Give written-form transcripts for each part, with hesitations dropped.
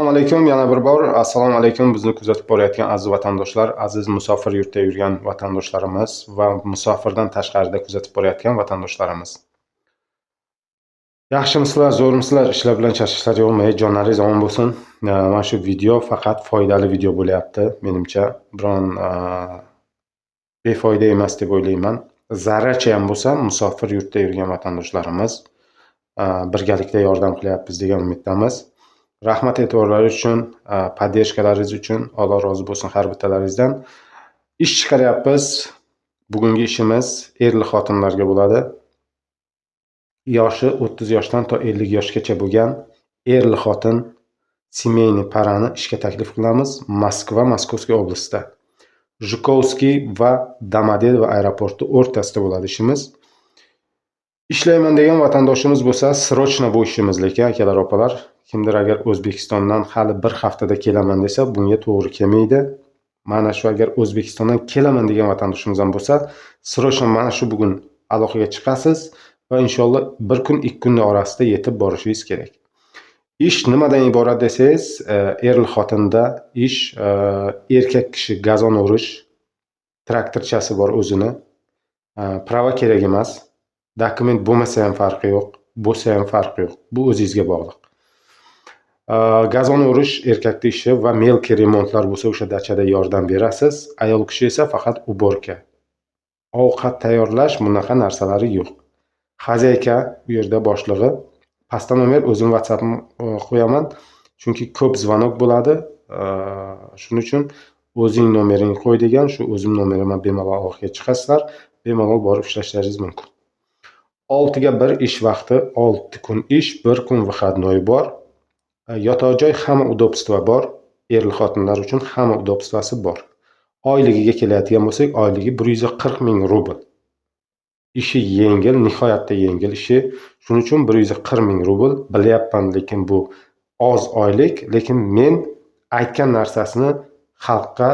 Assalomu alaykum, yana bir bor assalomu alaykum bizni kuzatib borayotgan aziz vatandoshlar, aziz musofir yurtda yurgan vatandoshlarimiz va musofirdan tashqarida kuzatib borayotgan vatandoshlarimiz. Yaxshimisizlar, zo'rmisizlar? Ishlar bilan charchashlar yo'qmi? Jonlaringiz omon bo'lsin. Mana shu video faqat foydali video bo'lyapti menimcha. Biron befoyda emas deb o'ylayman. Zarracha ham bo'lsa musofir yurtda yurgan vatandoshlarimiz birgalikda yordam qilyapmiz degan umiddamiz. Rahmat e'tiborlaringiz uchun, poddershkalaringiz uchun Alloh rozi bo'lsin har bittalaringizdan. Ish chiqaryapmiz. Bugungi ishimiz erli xotinlarga bo'ladi. Yoshi 30 yoshdan to 50 yoshgacha bo'lgan erli xotin семейный parani ishga taklif qilamiz Moskva, Moskovskiy oblastida. Zhukovskiy va Domodedovo aeroporti o'rtasida bo'ladi ishimiz. Ishlayman degan vatandoshimiz bo'lsa, srochno bu ishimiz lekin akalar, opalar, kimdir agar O'zbekistondan hali bir haftada kelaman desa, bunga to'g'ri kelmaydi. Mana shu agar O'zbekistondan kelaman degan vatandoshimiz ham bo'lsa, srochno mana shu bugun aloqaga chiqasiz va inshaalloh bir kun, 2 kun orasida yetib borishingiz kerak. Ish nimadan iborat desangiz, erli xotinda ish, erkak kishi gazon o'rish, traktorchasi bor o'zini, prava kerak emas. Dokument bo'lmasa ham farqi yo'q, bo'lsa ham farqi yo'q. Bu o'zingizga bog'liq. Gazon o'rish erkakning ishi va melki remontlar bo'lsa o'sha dachada yordam berasiz. Ayol kishi esa faqat uborka. Ovqat tayyorlash bunaqa narsalari yo'q. Xazayka bu yerda boshlig'i. Pastda nomer o'zim WhatsApp'im qo'yaman. Chunki ko'p zvonok bo'ladi. Shuning uchun o'zing nomeringni qo'y degan, shu o'zim nomerimdan bemalol aloqaga chiqasizlar, bemalol borib ishlashlaringiz mumkin. 6 ga 1 ish vaqti, 6 kun ish, 1 kun выходной bor. Yotoq joy hamma udobstva bor. Erli xotinlar uchun hamma udobstvasi bor. Oyligiga keladigan bo'lsak, oyligi 140 ming rubl. Ishi yengil, nihoyatda yengil ishi. Shuning uchun 140 ming rubl bilyapman, lekin bu oz oylik, lekin men aytgan narsasini xalqqa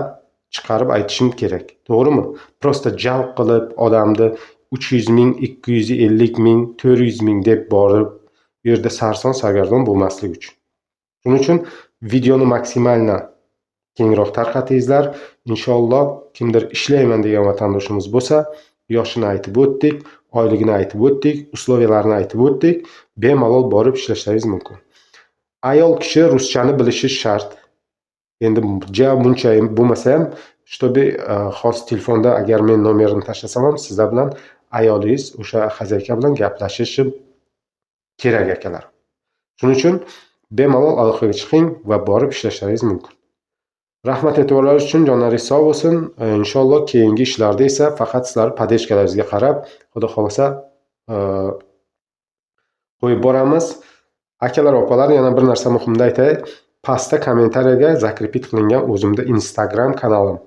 chiqarib aytishim kerak. To'g'rimi? Prosta jalb qilib odamni 300 ming, 250 ming, 400 ming deb borib, bu yerda sarson sargardon bo'lmaslik uchun. Shuning uchun videoni maksimalna kengroq tarqatingizlar. Inshaalloh kimdir ishlayman degan vatandoshimiz bo'lsa, yoshini aytib o'tdik, oyligini aytib o'tdik, usloviyalarini aytib o'tdik, bemalol borib ishlashlaringiz mumkin. Ayol kishi ruschani bilishi shart. Endi buncha bo'lmasa ham, чтобы xos telefonda agar men nomerini tashlasam ham sizlar bilan ayolingiz o'sha xazayka bilan gaplashishi kerak akalar. Shuning uchun bemalol aloqaga chiqing va borib ishlashlaringiz mumkin. Rahmat e'tiborlaringiz uchun, jonlaringiz sog' bo'lsin. Inshaalloh keyingi ishlarda esa faqat sizlar poddershkalaringizga qarab, xudo xolasa qo'yib boramiz. Akalar, opalar, yana bir narsa muhimda aytay. Pastda kommentariyaga zakripit qilingan o'zimda Instagram kanalim.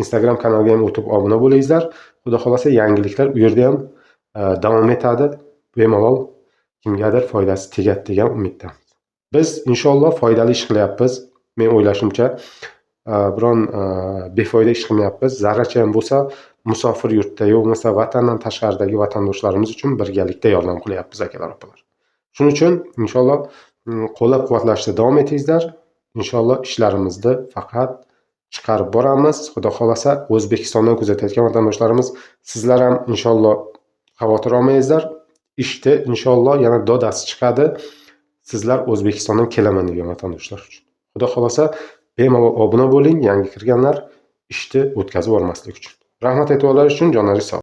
Instagram kanaliga ham o'tib obuna bo'lingizlar. Xudo xolasa yangiliklar u yerda ham davom etadi. Bemalol kimgadir foydasi tegadi degan umiddamiz. Biz inshaalloh foydali ish qilyapmiz. Men o'ylashimcha, biron befoyda ish qilmayapmiz. Zarracha ham bo'lsa, musofir yurtda yo'qmasa vatandan tashqaridagi vatandoshlarimiz uchun birgalikda yordam qilyapmiz akalar, opalar. Shuning uchun inshaalloh qo'llab-quvvatlashda davom etingizlar. Inshaalloh ishlarimizni faqat chiqarib boramiz. Xudo xolasa O'zbekistondan kuzatayotgan vatandoshlarimiz, sizlar ham inshaalloh xavotir olmangizlar. Ishda inshaalloh yana dodasi chiqadi. Sizlar O'zbekistondan kelaman degan vatandoshlar uchun. Xudo xolasa bemalol obuna bo'ling, yangi kirganlar ishni o'tkazib olmaslik uchun. Rahmat e'tiborlaringiz uchun, jonlaringiz sog'.